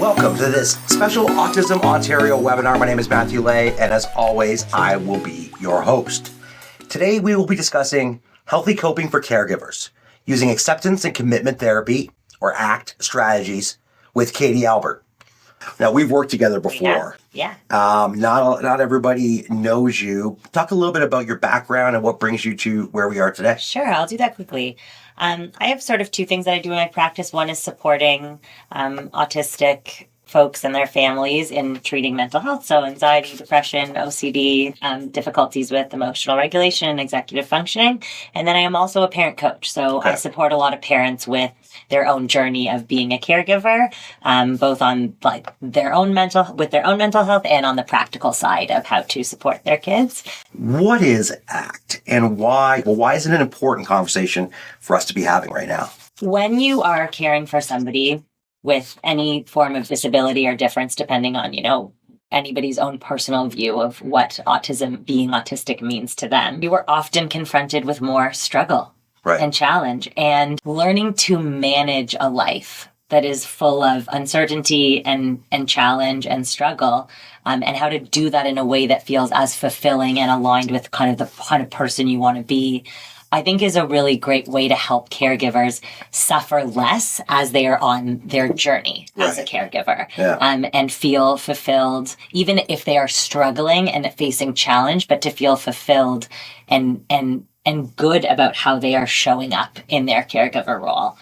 Welcome to this special Autism Ontario webinar. My name is Matthew Lay, and as always, I will be your host. Today, we will be discussing healthy coping for caregivers using acceptance and commitment therapy, or ACT, strategies with Katy Albert. Now, we've worked together before. Yeah. Not everybody knows you. Talk a little bit about your background and what brings you to where we are today. Sure, I'll do that quickly. I have sort of two things that I do in my practice. One is supporting autistic folks and their families in treating mental health, so anxiety, depression, OCD, difficulties with emotional regulation and executive functioning. And then I am also a parent coach, so I support a lot of parents with their own journey of being a caregiver, both on their own mental health and on the practical side of how to support their kids. What is ACT and why? Well, why is it an important conversation for us to be having right now? When you are caring for somebody with any form of disability or difference, depending on, anybody's own personal view of what being autistic means to them, you are often confronted with more struggle and challenge, and learning to manage a life that is full of uncertainty and challenge and struggle, and how to do that in a way that feels as fulfilling and aligned with kind of the kind of person you want to be, I think is a really great way to help caregivers suffer less as they are on their journey as a caregiver, and feel fulfilled, even if they are struggling and facing challenge, but to feel fulfilled and good about how they are showing up in their caregiver role.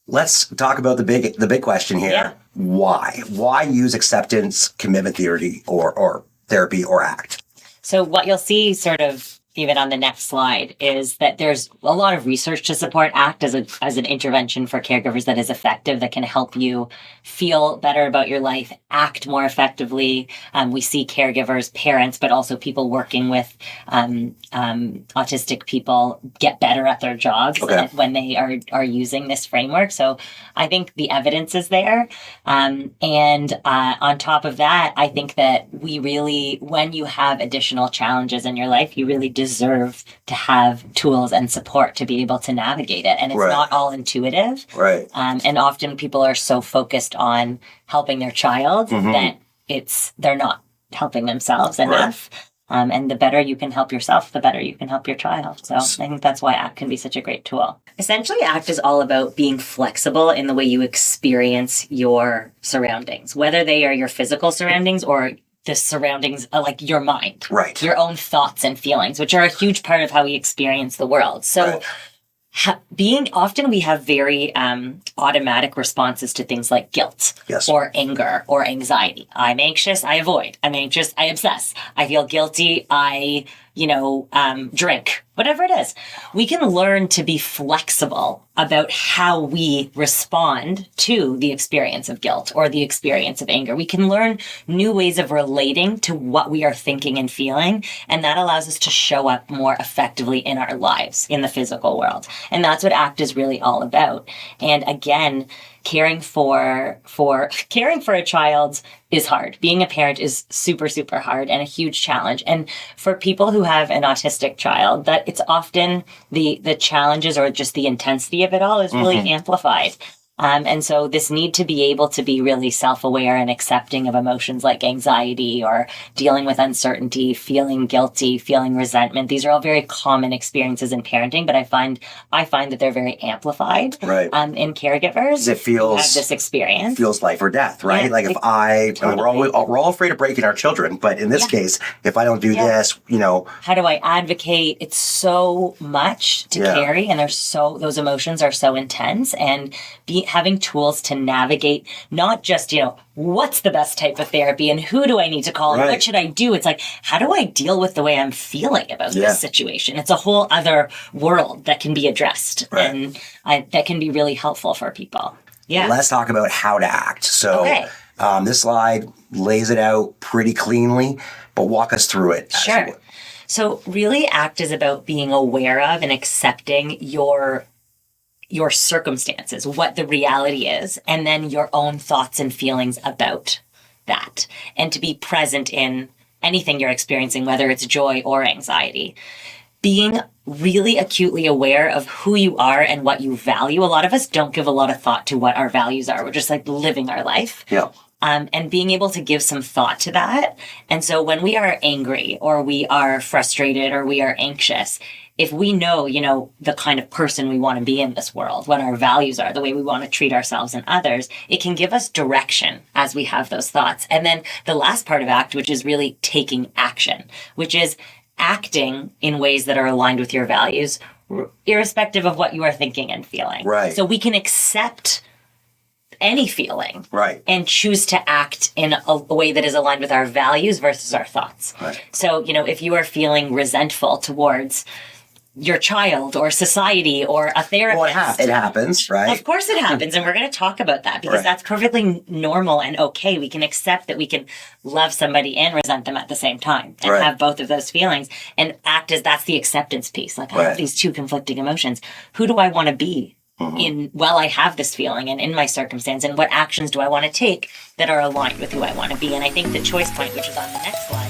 Let's talk about the big question here. Yeah. Why? Why use acceptance, commitment theory, or therapy, or ACT? So what you'll see sort of even on the next slide is that there's a lot of research to support ACT as an intervention for caregivers that is effective, that can help you feel better about your life, act more effectively. We see caregivers, parents, but also people working with autistic people get better at their jobs when they are using this framework. So I think the evidence is there. And on top of that, I think that we really, when you have additional challenges in your life, you really deserve to have tools and support to be able to navigate it. And it's not all intuitive. Right. And often people are so focused on helping their child that they're not helping themselves enough. And the better you can help yourself, the better you can help your child. So I think that's why ACT can be such a great tool. Essentially, ACT is all about being flexible in the way you experience your surroundings, whether they are your physical surroundings or the surroundings, like your mind, your own thoughts and feelings, which are a huge part of how we experience the world. So often we have very automatic responses to things like guilt or anger or anxiety. I'm anxious, I avoid. I'm anxious, I obsess. I feel guilty, I drink, whatever it is. We can learn to be flexible about how we respond to the experience of guilt or the experience of anger. We can learn new ways of relating to what we are thinking and feeling, and that allows us to show up more effectively in our lives, in the physical world. And that's what ACT is really all about. And again, caring for a child is hard. Being a parent is super, super hard and a huge challenge. And for people who have an autistic child, that it's often the challenges or just the intensity of it all is really amplified. And so this need to be able to be really self-aware and accepting of emotions like anxiety or dealing with uncertainty, feeling guilty, feeling resentment. These are all very common experiences in parenting, but I find that they're very amplified in caregivers. It feels have this experience. Feels life or death, right? Yeah, like we're all afraid of breaking our children, but in this case, if I don't do this, how do I advocate? It's so much to carry, and those emotions are so intense, and having tools to navigate not just, what's the best type of therapy and who do I need to call and what should I do? It's like, how do I deal with the way I'm feeling about this situation? It's a whole other world that can be addressed and that can be really helpful for people. Yeah. Let's talk about how to act. So this slide lays it out pretty cleanly, but walk us through it. Sure. So really ACT is about being aware of and accepting your circumstances, what the reality is, and then your own thoughts and feelings about that, and to be present in anything you're experiencing, whether it's joy or anxiety. Being really acutely aware of who you are and what you value. A lot of us don't give a lot of thought to what our values are. We're just like living our life. Yeah. and being able to give some thought to that. And so when we are angry or we are frustrated or we are anxious, if we know, the kind of person we want to be in this world, what our values are, the way we want to treat ourselves and others, it can give us direction as we have those thoughts. And then the last part of ACT, which is really taking action, which is acting in ways that are aligned with your values, irrespective of what you are thinking and feeling. Right. So we can accept any feeling, right, and choose to act in a way that is aligned with our values versus our thoughts. Right. So, if you are feeling resentful towards your child or society or a therapist. Well, it happens, right? Of course it happens. And we're going to talk about that because that's perfectly normal and okay. We can accept that we can love somebody and resent them at the same time and have both of those feelings and act as that's the acceptance piece. Like I have these two conflicting emotions. Who do I want to be while I have this feeling and in my circumstance, and what actions do I want to take that are aligned with who I want to be? And I think the choice point, which is on the next slide,